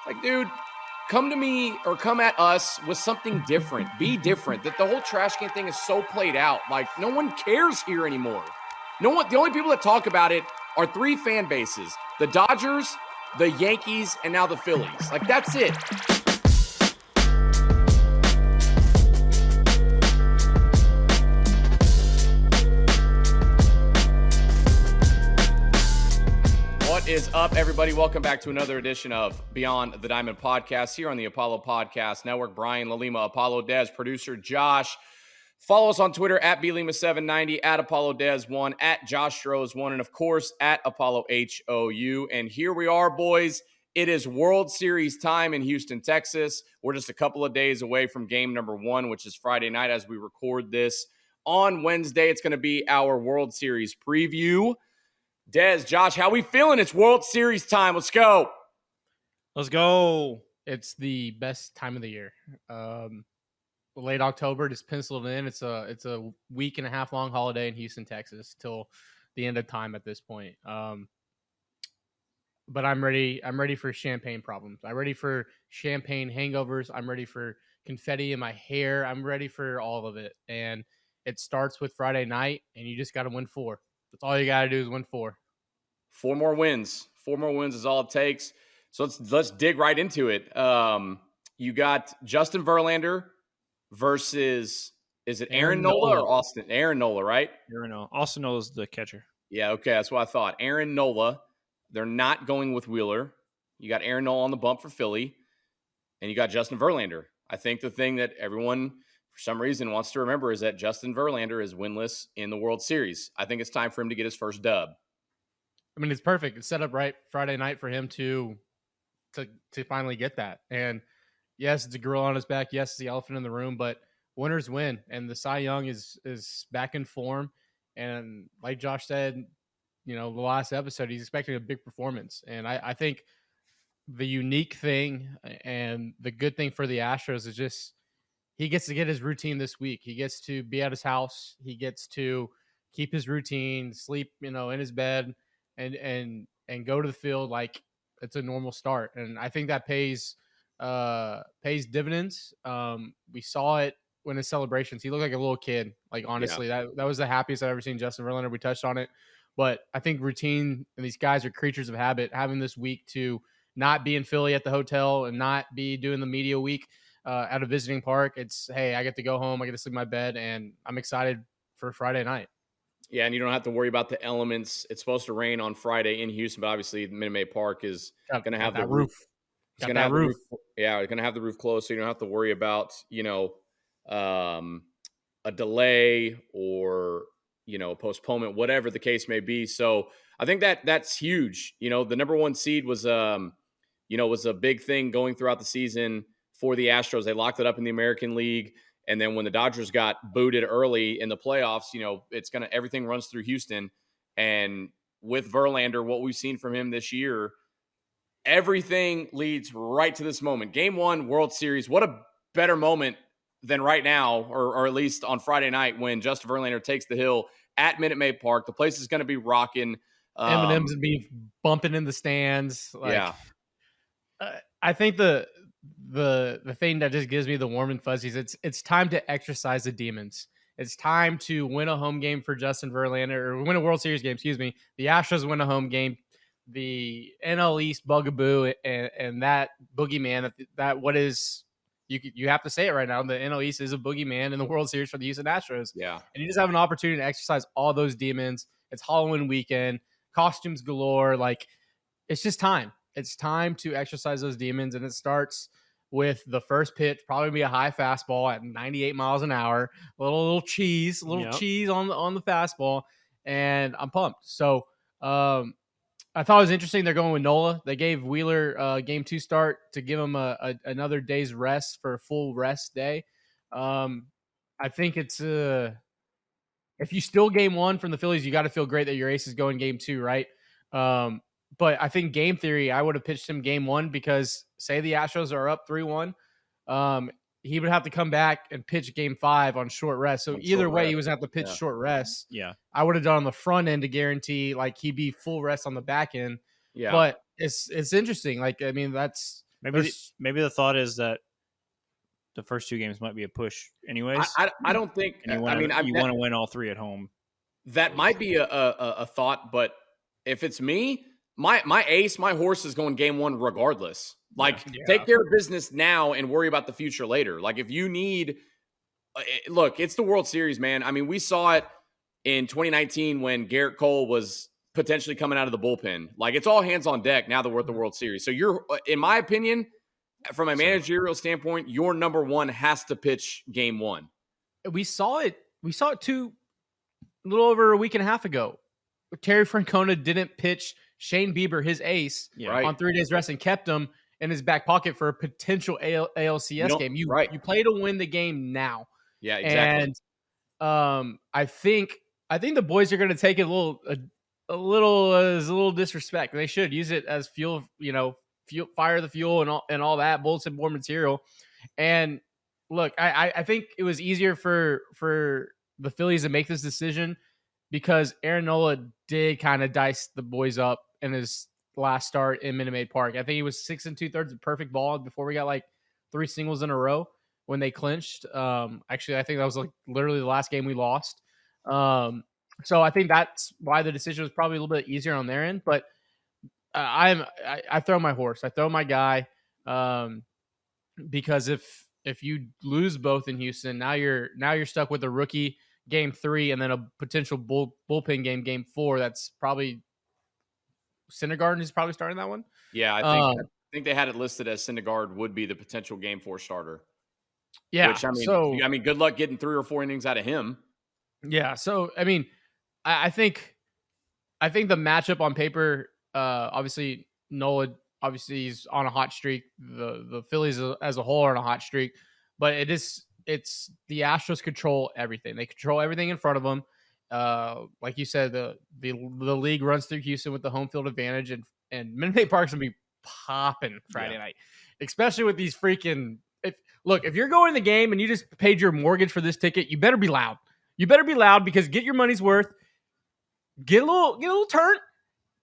Like, dude, come to me or come at us with something different. Be different. That the whole trash can thing is so played out. Like, no one cares here anymore. No one. The only people that talk about it are three fan bases: the Dodgers, the Yankees, and now the Phillies. Like, that's it. What is up, everybody? Welcome back to another edition of Beyond the Diamond Podcast here on the Apollo Podcast Network. Brian, LaLima, ApolloDez, producer Josh. Follow us on Twitter at LaLima790, at ApolloDez1, at Josh Stros1, and of course at ApolloHOU. And here we are, boys. It is World Series time in Houston, Texas. We're just a couple of days away from game number 1, which is Friday night as we record this. On Wednesday, it's going to be our World Series preview. Dez, Josh, how we feeling? It's World Series time. Let's go. Let's go. It's the best time of the year. Late October, just penciled in. It's a week and a half long holiday in Houston, Texas, till the end of time at this point. But I'm ready. I'm ready for champagne problems. I'm ready for champagne hangovers. I'm ready for confetti in my hair. I'm ready for all of it. And it starts with Friday night, and you just got to win 4. That's all you got to do is win 4. 4 more wins. 4 more wins is all it takes. So let's dig right into it. You got Justin Verlander versus, is it Aaron Nola or Austin? Aaron Nola, right? Aaron Nola. Austin Nola's the catcher. Yeah, okay. That's what I thought. Aaron Nola. They're not going with Wheeler. You got Aaron Nola on the bump for Philly. And you got Justin Verlander. I think the thing that everyone, for some reason, wants to remember is that Justin Verlander is winless in the World Series. I think it's time for him to get his first dub. I mean, it's perfect. It's set up right Friday night for him to finally get that. And yes, it's a gorilla on his back. Yes, it's the elephant in the room, but winners win. And the Cy Young is back in form. And like Josh said, the last episode, he's expecting a big performance. And I think the unique thing and the good thing for the Astros is just he gets to get his routine this week. He gets to be at his house. He gets to keep his routine, sleep, in his bed, and go to the field like it's a normal start. And I think that pays dividends. We saw it when his celebrations. He looked like a little kid. Like, honestly, that was the happiest I've ever seen Justin Verlander. We touched on it. But I think routine, and these guys are creatures of habit, having this week to not be in Philly at the hotel and not be doing the media week at a visiting park. It's, hey, I get to go home. I get to sleep in my bed, and I'm excited for Friday night. Yeah, and you don't have to worry about the elements. It's supposed to rain on Friday in Houston, but obviously Minute Maid Park is going to have the roof. It's going to have the roof. Yeah, it's going to have the roof closed, so you don't have to worry about, a delay or, a postponement, whatever the case may be. So I think that's huge. The number 1 seed was a big thing going throughout the season for the Astros. They locked it up in the American League. And then when the Dodgers got booted early in the playoffs, everything runs through Houston. And with Verlander, what we've seen from him this year, everything leads right to this moment. Game 1, World Series. What a better moment than right now, or at least on Friday night when Justin Verlander takes the hill at Minute Maid Park. The place is going to be rocking. M&M's would be bumping in the stands. I think the thing that just gives me the warm and fuzzies, it's time to exercise the demons. It's time to win a home game for Justin Verlander, or win a World Series game, excuse me. The Astros win a home game. The NL East bugaboo and that boogeyman, that what is, you have to say it right now, the NL East is a boogeyman in the World Series for the Houston Astros. Yeah. And you just have an opportunity to exercise all those demons. It's Halloween weekend, costumes galore. Like, it's just time. It's time to exercise those demons, and it starts with the first pitch, probably be a high fastball at 98 miles an hour, a little cheese on the fastball, and I'm pumped. So I thought it was interesting they're going with Nola. They gave Wheeler game 2 start to give him another day's rest for a full rest day. I think it's if you steal game 1 from the Phillies, you got to feel great that your ace is going game 2, right? But I think game theory, I would have pitched him game 1 because say the Astros are up 3-1. He would have to come back and pitch game 5 on short rest. So either way, he was going to have to pitch short rest. Yeah. I would have done on the front end to guarantee like he'd be full rest on the back end. Yeah. But it's interesting. Like, I mean, that's Maybe the thought is that the first 2 games might be a push, anyways. I don't think. And you want to win all 3 at home. That might be a thought, but if it's me, my horse is going game 1 regardless. Like, take care of business now and worry about the future later. Like, if you need, look, it's the World Series, man. I mean, we saw it in 2019 when Garrett Cole was potentially coming out of the bullpen. Like, it's all hands on deck now that we're at the World Series. So you're, in my opinion, from a managerial standpoint, your number 1 has to pitch game 1. We saw it too a little over a week and a half ago. Terry Francona didn't pitch Shane Bieber, his ace, on 3 days rest and kept him in his back pocket for a potential ALCS game. You play to win the game now. Yeah, exactly. And I think the boys are going to take it a little disrespect. They should use it as fuel, fire the fuel and all that bulletin board material. And look, I think it was easier for the Phillies to make this decision because Aaron Nola did kind of dice the boys up in his last start in Minute Maid Park. I think he was 6 2/3 of perfect ball before we got like 3 singles in a row when they clinched. Actually, I think that was like literally the last game we lost. So I think that's why the decision was probably a little bit easier on their end. But I throw my horse. I throw my guy because if you lose both in Houston, now you're stuck with a rookie game 3 and then a potential bullpen game 4. That's probably Syndergaard is probably starting that one. Yeah, I think they had it listed as Syndergaard would be the potential game 4 starter. Yeah, which I mean, good luck getting 3 or 4 innings out of him. Yeah, so I mean, I think the matchup on paper, obviously Nola obviously he's on a hot streak. The Phillies as a whole are on a hot streak, but it's the Astros control everything. They control everything in front of them. Like you said, the league runs through Houston with the home field advantage, and Minute Maid Park's gonna be popping Friday night, especially with these freaking. If you're going to the game and you just paid your mortgage for this ticket, you better be loud. You better be loud because get your money's worth. Get a little turn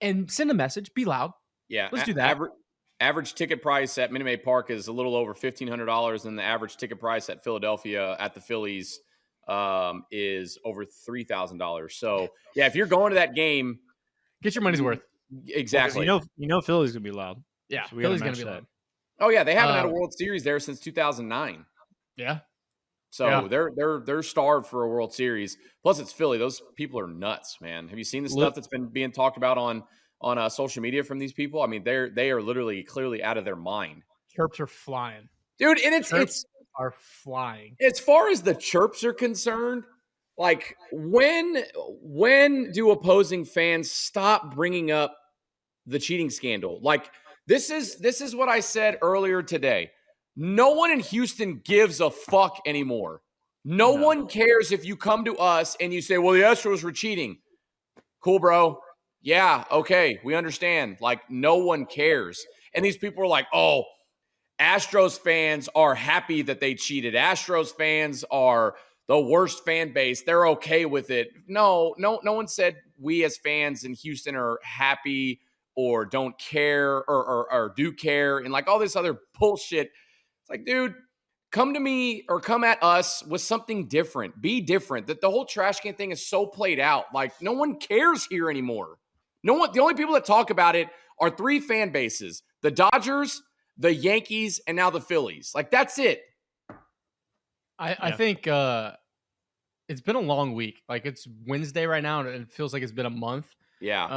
and send a message. Be loud. Yeah, let's do that. Average ticket price at Minute Maid Park is a little over $1,500, and the average ticket price at Philadelphia at the Phillies is over $3,000. So yeah, if you're going to that game, get your money's worth. Exactly. Philly's gonna be loud. Yeah, so Philly's gonna be loud. Oh yeah, they haven't had a World Series there since 2009. Yeah. So they're starved for a World Series. Plus, it's Philly. Those people are nuts, man. Have you seen the stuff that's been being talked about on social media from these people? I mean, they are literally clearly out of their mind. Chirps are flying, dude, and it's are flying. As far as the chirps are concerned, like when do opposing fans stop bringing up the cheating scandal? Like this is what I said earlier today. No one in Houston gives a fuck anymore. No one cares if you come to us and you say, well, the Astros were cheating. Cool, bro. Yeah, okay, we understand. Like, no one cares. And these people are like, oh, Astros fans are happy that they cheated. Astros fans are the worst fan base. They're okay with it. No one said we as fans in Houston are happy or don't care or do care and like all this other bullshit. Like, dude, come to me or come at us with something different. Be different. That the whole trash can thing is so played out. Like, no one cares here anymore. The only people that talk about it are 3 fan bases: the Dodgers, the Yankees, and now the Phillies. Like, that's it. I think it's been a long week. Like, it's Wednesday right now, and it feels like it's been a month. Yeah.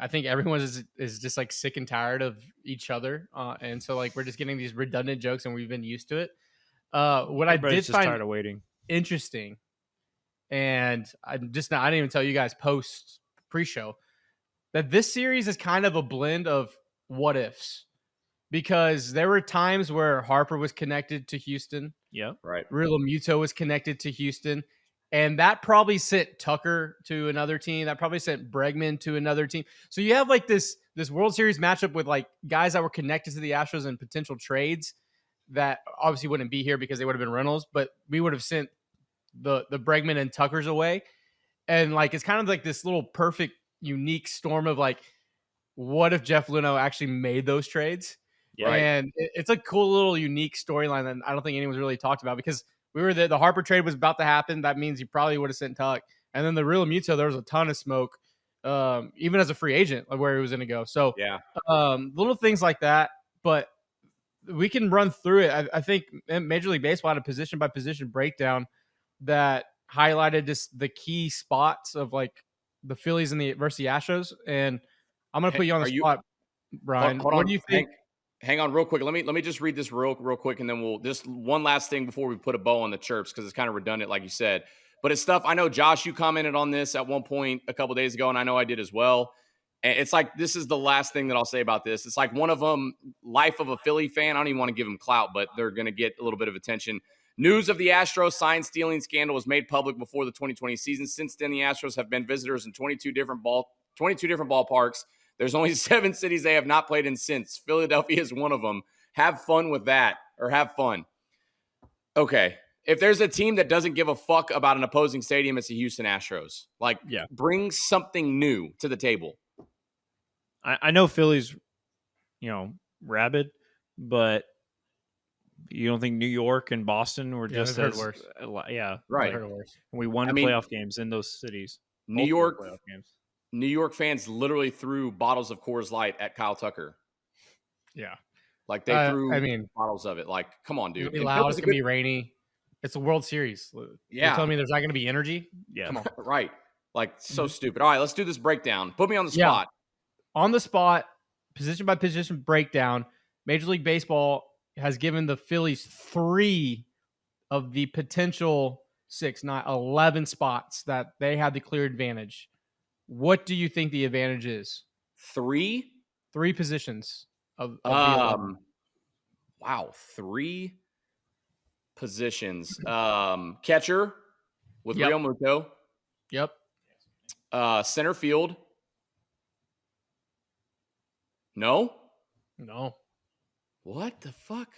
I think everyone is just like sick and tired of each other. And so like we're just getting these redundant jokes and we've been used to it. What I did find tired of waiting. Interesting. And I didn't even tell you guys post pre-show that this series is kind of a blend of what ifs, because there were times where Harper was connected to Houston. Yeah. Right. Real Muto was connected to Houston. And that probably sent Tucker to another team. That probably sent Bregman to another team. So you have like this World Series matchup with like guys that were connected to the Astros and potential trades that obviously wouldn't be here because they would have been rentals, but we would have sent the Bregman and Tuckers away. And like, it's kind of like this little perfect, unique storm of like, what if Jeff Luhnow actually made those trades? Yeah. Right. And it's a cool little unique storyline that I don't think anyone's really talked about because we were the Harper trade was about to happen. That means you probably would have sent Tuck. And then the Real Muto, there was a ton of smoke, even as a free agent, of where he was going to go. So Yeah. little things like that. But we can run through it. I think Major League Baseball had a position by position breakdown that highlighted just the key spots of like the Phillies and the versus the Astros. And I'm going to put you on the spot, Brian. Hold what on. do you think? Hang on real quick. Let me just read this real quick, and then we'll just one last thing before we put a bow on the chirps because it's kind of redundant, like you said. But it's stuff I know. Josh, you commented on this at one point a couple days ago, and I know I did as well. And it's like this is the last thing that I'll say about this. It's like one of them, life of a Philly fan. I don't even want to give them clout, but they're going to get a little bit of attention. News of the Astros sign stealing scandal was made public before the 2020 season. Since then, the Astros have been visitors in 22 different ballparks. There's only 7 cities they have not played in since. Philadelphia is one of them. Have fun with that, or have fun. Okay. If there's a team that doesn't give a fuck about an opposing stadium, it's the Houston Astros. Like, bring something new to the table. I know Philly's, rabid, but you don't think New York and Boston were just as worse? Yeah, right. Worse. We won playoff games in those cities. New York playoff games. New York fans literally threw bottles of Coors Light at Kyle Tucker. Yeah, like they threw bottles of it. Like, come on, dude. It's gonna be loud. It's gonna be rainy. It's a World Series. Yeah, you're telling me there's not gonna be energy? Yeah, come on. Right. Like, so stupid. All right, let's do this breakdown. Put me on the spot. On the spot, position by position breakdown. Major League Baseball has given the Phillies 3 of the potential 6, not 11 spots that they had the clear advantage. What do you think the advantage is? 3 positions of the 11. Wow, 3 positions. Catcher with Real Muto. Yep. Center field. No. What the fuck?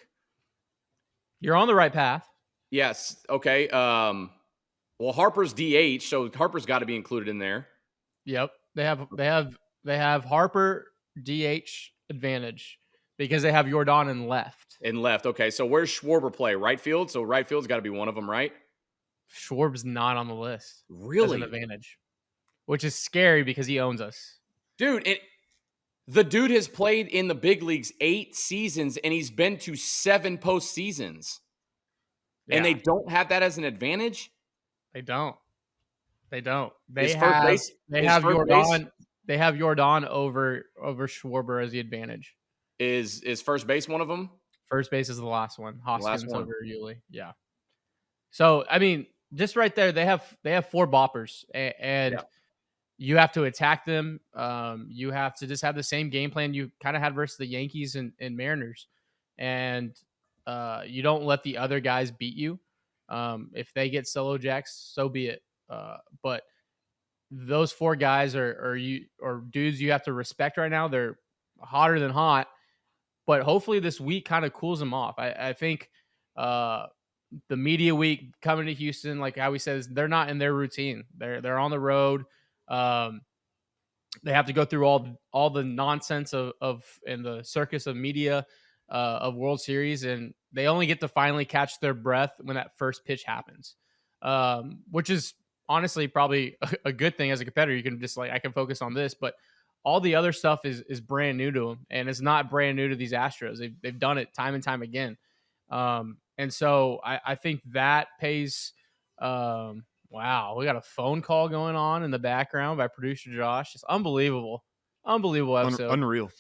You're on the right path. Yes. Okay. Well, Harper's DH, so Harper's got to be included in there. Yep. They have Harper DH advantage because they have Jordan in left. Okay. So where's Schwarber play? Right field. So right field's got to be one of them, right? Schwarb's not on the list. Really? As an advantage, which is scary because he owns us, dude. The dude has played in the big leagues 8 seasons, and he's been to 7 postseasons. Yeah. And they don't have that as an advantage? They don't. They have Jordan. They have Jordan over Schwarber as the advantage. Is first base one of them? First base is the last one. Hoskins over Yuli. Yeah. So I mean, just right there, they have 4 boppers, and you have to attack them. You have to just have the same game plan you kind of had versus the Yankees and Mariners, and you don't let the other guys beat you. If they get solo jacks, so be it. But those 4 guys are dudes you have to respect right now. They're hotter than hot, but hopefully this week kind of cools them off. I think the media week coming to Houston, like how we said, they're not in their routine. They're on the road. They have to go through all the nonsense of and the circus of media of World Series, and they only get to finally catch their breath when that first pitch happens, which is honestly probably a good thing as a competitor. You can just I can focus on this, but all the other stuff is brand new to them, and it's not brand new to these Astros. They've done it time and time again, and so I think that pays. Wow, we got a phone call going on in the background by producer Josh. It's unbelievable episode. Unreal.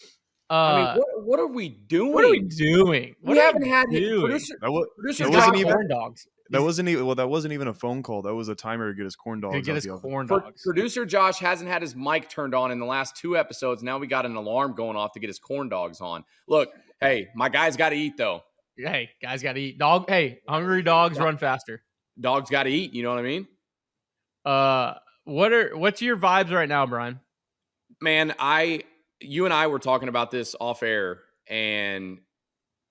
I mean, what are we doing? We haven't had producer wasn't even corn dogs. That wasn't even a phone call. That was a timer to get his corn dogs. Producer Josh hasn't had his mic turned on in the last 2 episodes. Now we got an alarm going off to get his corn dogs on. Look, hey, my guy's got to eat though. Hey, guys got to eat. Hungry dogs run faster. Dogs got to eat. You know what I mean? What's your vibes right now, Brian? Man, you and I were talking about this off air, and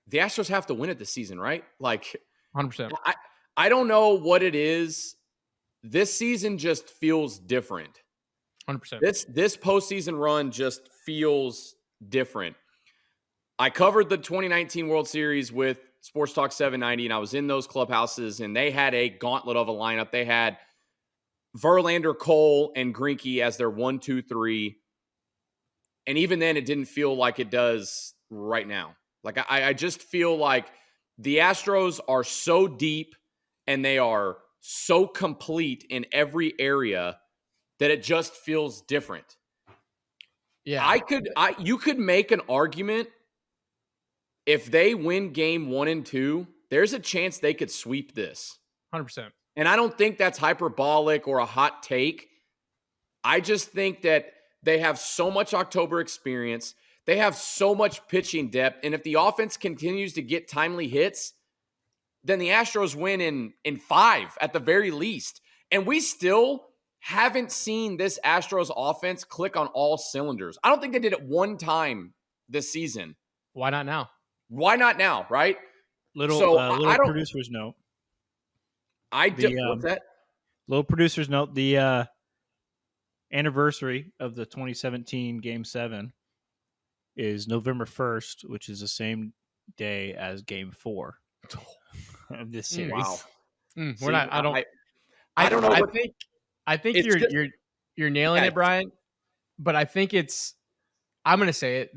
the Astros have to win it this season, right? Like 100%. I don't know what it is. This season just feels different. 100%. This postseason run just feels different. I covered the 2019 World Series with Sports Talk 790, and I was in those clubhouses, and they had a gauntlet of a lineup. They had Verlander, Cole, and Greinke as their 1, 2, 3. And even then, it didn't feel like it does right now. Like, I just feel like the Astros are so deep and they are so complete in every area that it just feels different. Yeah. You could make an argument if they win game 1 and 2, there's a chance they could sweep this. 100%. And I don't think that's hyperbolic or a hot take. I just think that they have so much October experience. They have so much pitching depth. And if the offense continues to get timely hits, then the Astros win in 5 at the very least. And we still haven't seen this Astros offense click on all cylinders. I don't think they did it one time this season. Why not now? Why not now, right? Little producer's note. What's that? Little producer's note. The anniversary of the 2017 Game 7 is November 1st, which is the same day as Game 4 of this series. Wow. We're not. I don't know. I think you're nailing it, Brian. But I think I'm going to say it.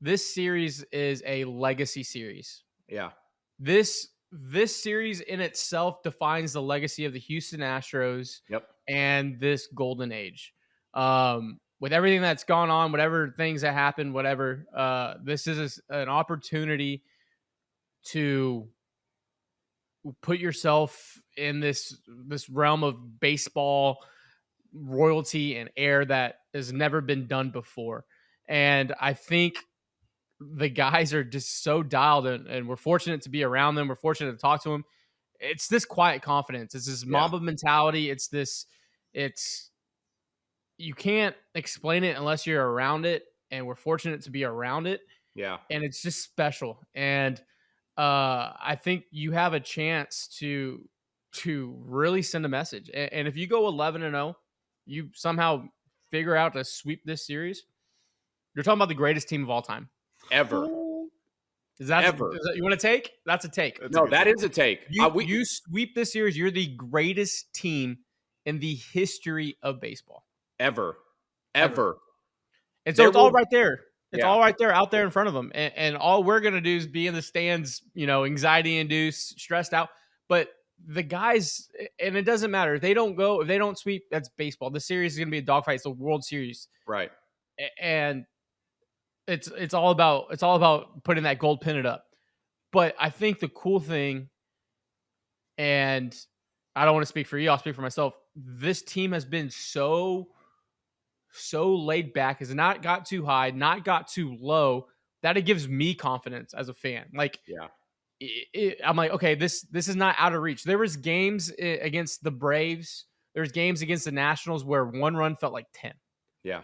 This series is a legacy series. Yeah. This series in itself defines the legacy of the Houston Astros. Yep. And this golden age. With everything that's gone on, whatever things that happened, whatever, this is an opportunity to put yourself in this realm of baseball royalty and air that has never been done before. And I think the guys are just so dialed, and we're fortunate to be around them. We're fortunate to talk to them. It's this quiet confidence. It's this Mamba mentality. You can't explain it unless you're around it, and we're fortunate to be around it. Yeah. And it's just special. And I think you have a chance to really send a message. And if you go 11-0, you somehow figure out to sweep this series, you're talking about the greatest team of all time. Ever. Is that you want to take? That's a take. That is a take. You sweep this series, you're the greatest team in the history of baseball. Ever. And so it's all right there. It's all right there, out there in front of them. And all we're going to do is be in the stands, anxiety induced, stressed out. But the guys, and it doesn't matter. If they don't sweep, that's baseball. The series is going to be a dogfight. It's the World Series. Right. And it's all about putting that gold pennant up. But I think the cool thing, and I don't want to speak for you, I'll speak for myself. This team has been so laid back, has not got too high, not got too low, that it gives me confidence as a fan. Like, I'm like, okay, this is not out of reach. There was games against the Braves. There's games against the Nationals where one run felt like 10. Yeah.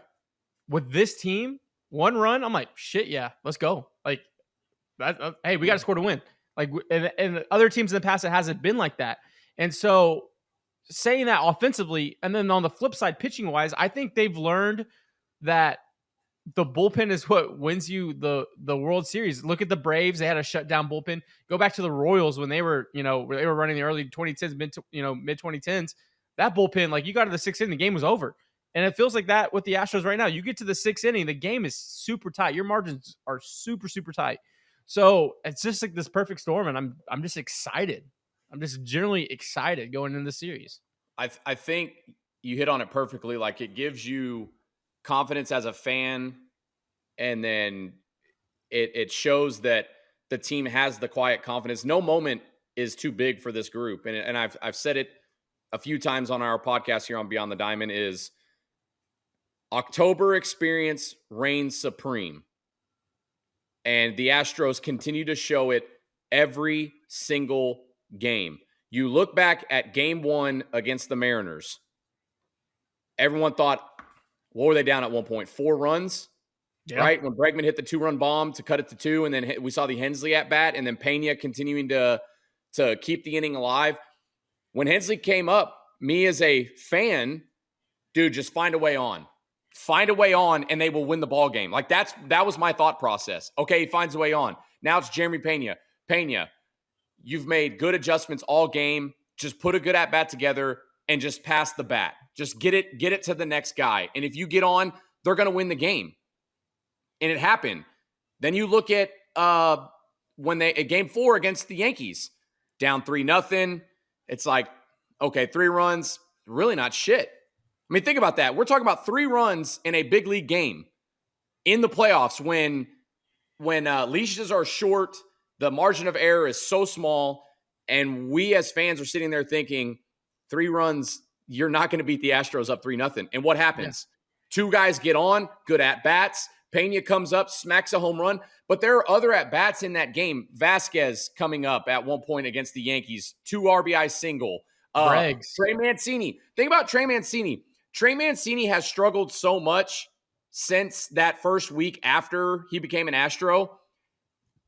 With this team, one run, I'm like, shit, yeah, let's go. Like, hey, we got to score to win. Like, and other teams in the past, it hasn't been like that. And so saying that offensively, and then on the flip side, pitching wise, I think they've learned that the bullpen is what wins you the World Series. Look at the Braves; they had a shutdown bullpen. Go back to the Royals when they were running the early 2010s, mid 2010s. That bullpen, like, you got to the 6th inning, the game was over. And it feels like that with the Astros right now. You get to the 6th inning, the game is super tight. Your margins are super, super tight. So it's just like this perfect storm, and I'm just excited. I'm just generally excited going into the series. I think you hit on it perfectly. Like, it gives you confidence as a fan, and then it shows that the team has the quiet confidence. No moment is too big for this group. And I've said it a few times on our podcast here on Beyond the Diamond, is October experience reigns supreme. And the Astros continue to show it every single game. You look back at game 1 against the Mariners. Everyone thought, what were they down at one point? 4 runs, right? When Bregman hit the 2-run bomb to cut it to 2, and then we saw the Hensley at bat, and then Pena continuing to keep the inning alive. When Hensley came up, me as a fan, dude, just find a way on. find a way on, and they will win the ball game. Like that was my thought process. Okay, he finds a way on. Now it's Jeremy Pena. Pena, you've made good adjustments all game. Just put a good at bat together and just pass the bat. Just get it to the next guy. And if you get on, they're going to win the game. And it happened. Then you look at at game 4 against the Yankees, down 3-0. It's like, okay, 3 runs, really not shit. I mean, think about that. We're talking about 3 runs in a big league game in the playoffs when leashes are short, the margin of error is so small, and we as fans are sitting there thinking 3 runs, you're not going to beat the Astros up 3-0. And what happens? Yeah. 2 guys get on, good at-bats. Pena comes up, smacks a home run. But there are other at-bats in that game. Vasquez coming up at one point against the Yankees, 2 RBI single. Trey Mancini. Think about Trey Mancini. Trey Mancini has struggled so much since that first week after he became an Astro.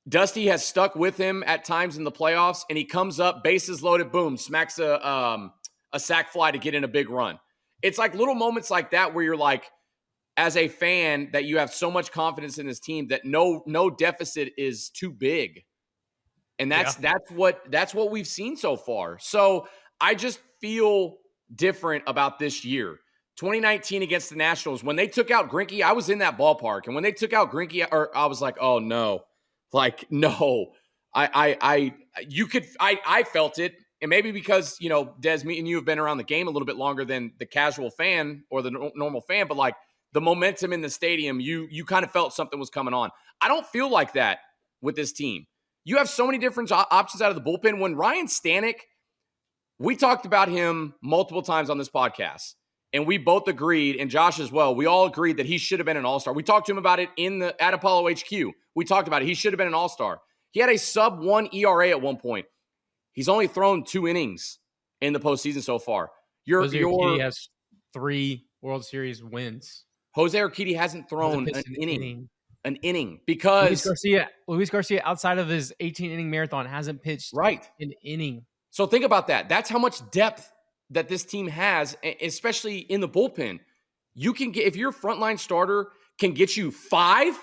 Dusty has stuck with him at times in the playoffs, and he comes up, bases loaded, boom, smacks a sac fly to get in a big run. It's like little moments like that where you're like, as a fan, that you have so much confidence in this team that no deficit is too big. And that's what we've seen so far. So I just feel different about this year. 2019 against the Nationals, when they took out Greinke, I was in that ballpark. And when they took out Greinke, I was like, oh no. Like, no. I felt it. And maybe because, Des, me and you have been around the game a little bit longer than the casual fan or the normal fan, but like, the momentum in the stadium, you kind of felt something was coming on. I don't feel like that with this team. You have so many different options out of the bullpen. When Ryan Stanek, we talked about him multiple times on this podcast, and we both agreed, and Josh as well, we all agreed that he should have been an all-star. We talked to him about it at Apollo HQ. We talked about it. He should have been an all-star. He had a sub-1 ERA at one point. He's only thrown 2 innings in the postseason so far. He has 3 World Series wins. Jose Urquidy hasn't thrown an inning because Luis Garcia, outside of his 18-inning marathon, hasn't pitched an inning. So think about that. That's how much depth that this team has, especially in the bullpen. You can get, if your frontline starter can get you 5,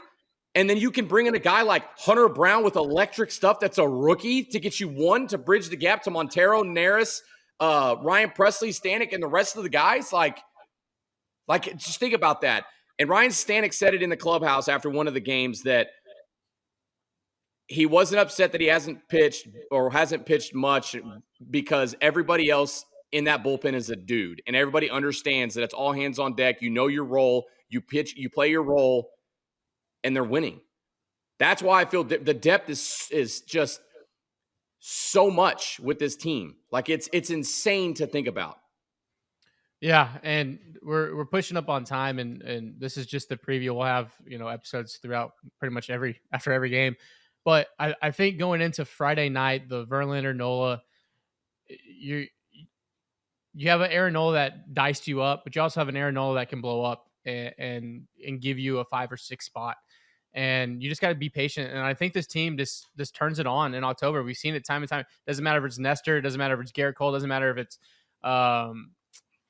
and then you can bring in a guy like Hunter Brown with electric stuff that's a rookie to get you 1 to bridge the gap to Montero, Neris, Ryan Presley, Stanek, and the rest of the guys. Like, just think about that. And Ryan Stanek said it in the clubhouse after one of the games that he wasn't upset that he hasn't pitched much because everybody else in that bullpen is a dude. And everybody understands that it's all hands on deck. You know your role. You pitch, you play your role, and they're winning. That's why I feel the depth is just so much with this team. Like, it's insane to think about. Yeah, and we're pushing up on time, and this is just the preview. We'll have episodes throughout pretty much after every game, but I think going into Friday night, the Verlander Nola, you have an Aaron Nola that diced you up, but you also have an Aaron Nola that can blow up and give you a 5 or 6 spot, and you just got to be patient. And I think this team just turns it on in October. We've seen it time and time. Doesn't matter if it's Nestor, doesn't matter if it's Garrett Cole, doesn't matter if it's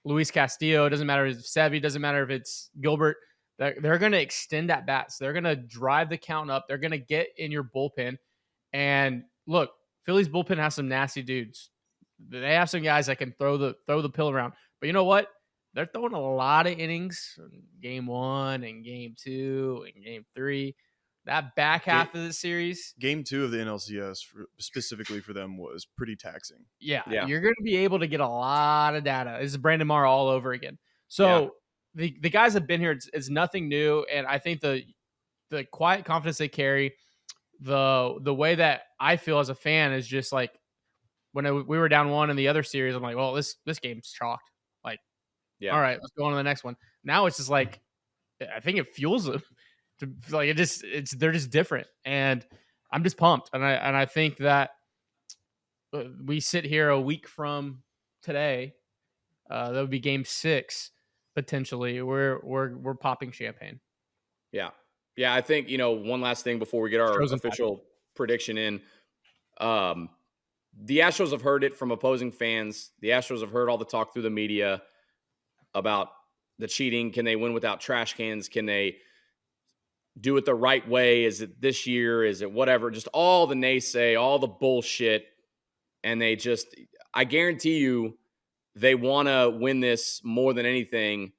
Luis Castillo, doesn't matter if it's Sevy, doesn't matter if it's Gilbert. They're going to extend at bats. They're going to drive the count up. They're going to get in your bullpen. And look, Philly's bullpen has some nasty dudes. They have some guys that can throw the pill around. But you know what? They're throwing a lot of innings. Game 1 and game 2 and game 3. That back half of the series. Game 2 of the NLCS, specifically for them, was pretty taxing. Yeah. You're going to be able to get a lot of data. This is Brandon Marr all over again. So the guys have been here. It's nothing new. And I think the quiet confidence they carry, the way that I feel as a fan is just like when we were down 1 in the other series, I'm like, well, this game's chalked. Like, all right, let's go on to the next one. Now it's just like, I think it fuels them. Like they're just different, and I'm just pumped, and I think that we sit here a week from today, that would be game 6 potentially. We're popping champagne. Yeah. I think one last thing before we get our official prediction in. The Astros have heard it from opposing fans. The Astros have heard all the talk through the media about the cheating? Can they win without trash cans? Can they do it the right way? Is it this year? Is it whatever? Just all the naysay, all the bullshit. And I guarantee you, they want to win this more than anything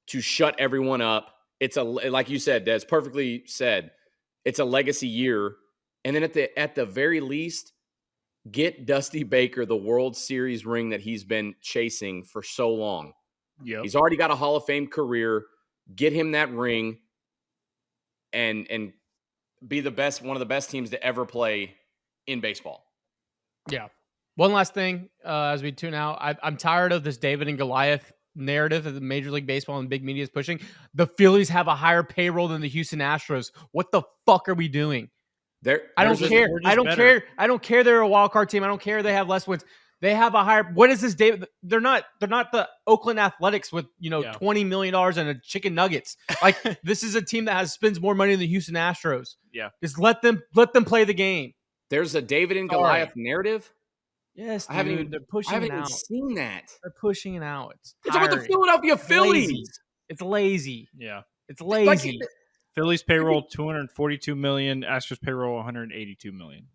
to shut everyone up. It's like you said, Des, perfectly said. It's a legacy year. And then at the very least, get Dusty Baker the World Series ring that he's been chasing for so long. Yep. He's already got a Hall of Fame career. Get him that ring and be one of the best teams to ever play in baseball. Yeah. One last thing as we tune out. I'm tired of this David and Goliath narrative that the Major League Baseball and big media is pushing. The Phillies have a higher payroll than the Houston Astros. What the fuck are we doing? I don't care. I don't care. I don't care they're a wild card team. I don't care they have less wins. They have a higher. What is this, David? They're not the Oakland Athletics with $20 million and a chicken nuggets. Like this is a team that spends more money than the Houston Astros. Yeah, just let them play the game. There's a David and Goliath narrative. Yes, they're pushing. I haven't even seen that. They're pushing it out. It's about the Philadelphia Phillies. It's lazy. Yeah, it's lazy. Phillies payroll $242 million. Astros payroll $182 million.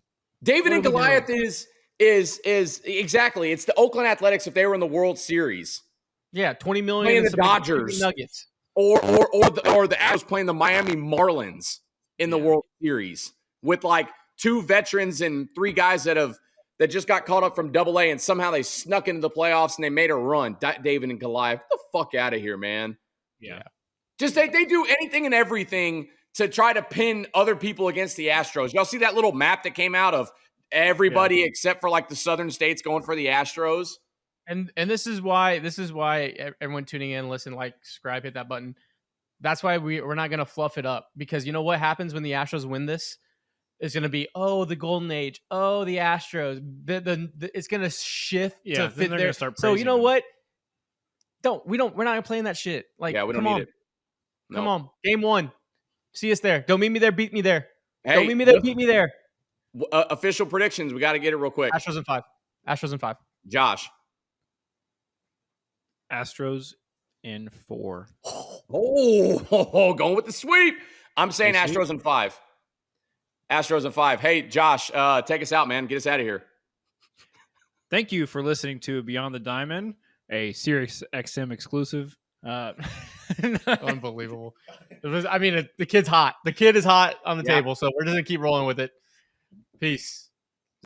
David and Goliath is exactly. It's the Oakland Athletics if they were in the World Series. Yeah, $20 million playing the Dodgers Nuggets, or the Astros playing the Miami Marlins in the World Series with like 2 veterans and 3 guys that just got caught up from Double A and somehow they snuck into the playoffs and they made a run. David and Goliath, get the fuck out of here, man. Yeah. Just they do anything and everything to try to pin other people against the Astros. Y'all see that little map that came out of everybody except for like the southern states going for the Astros? And this is why everyone tuning in, listen, like, subscribe, hit that button. That's why we're not going to fluff it up, because you know what happens when the Astros win this? It's going to be, the golden age. Oh, the Astros. It's going to shift to fit there. So you know what? We're not going to play in that shit. Like, we don't need it. No. Come on. Game 1. See us there. Don't meet me there. Beat me there. Hey, don't meet me there. Beat me there. Official predictions. We got to get it real quick. Astros in 5. Astros in 5. Josh. Astros in 4. Oh, going with the sweep. I'm saying Astros in 5. Astros in 5. Hey, Josh, take us out, man. Get us out of here. Thank you for listening to Beyond the Diamond, a Sirius XM exclusive. Unbelievable. The kid's hot. The kid is hot on the table, so we're just going to keep rolling with it. Peace.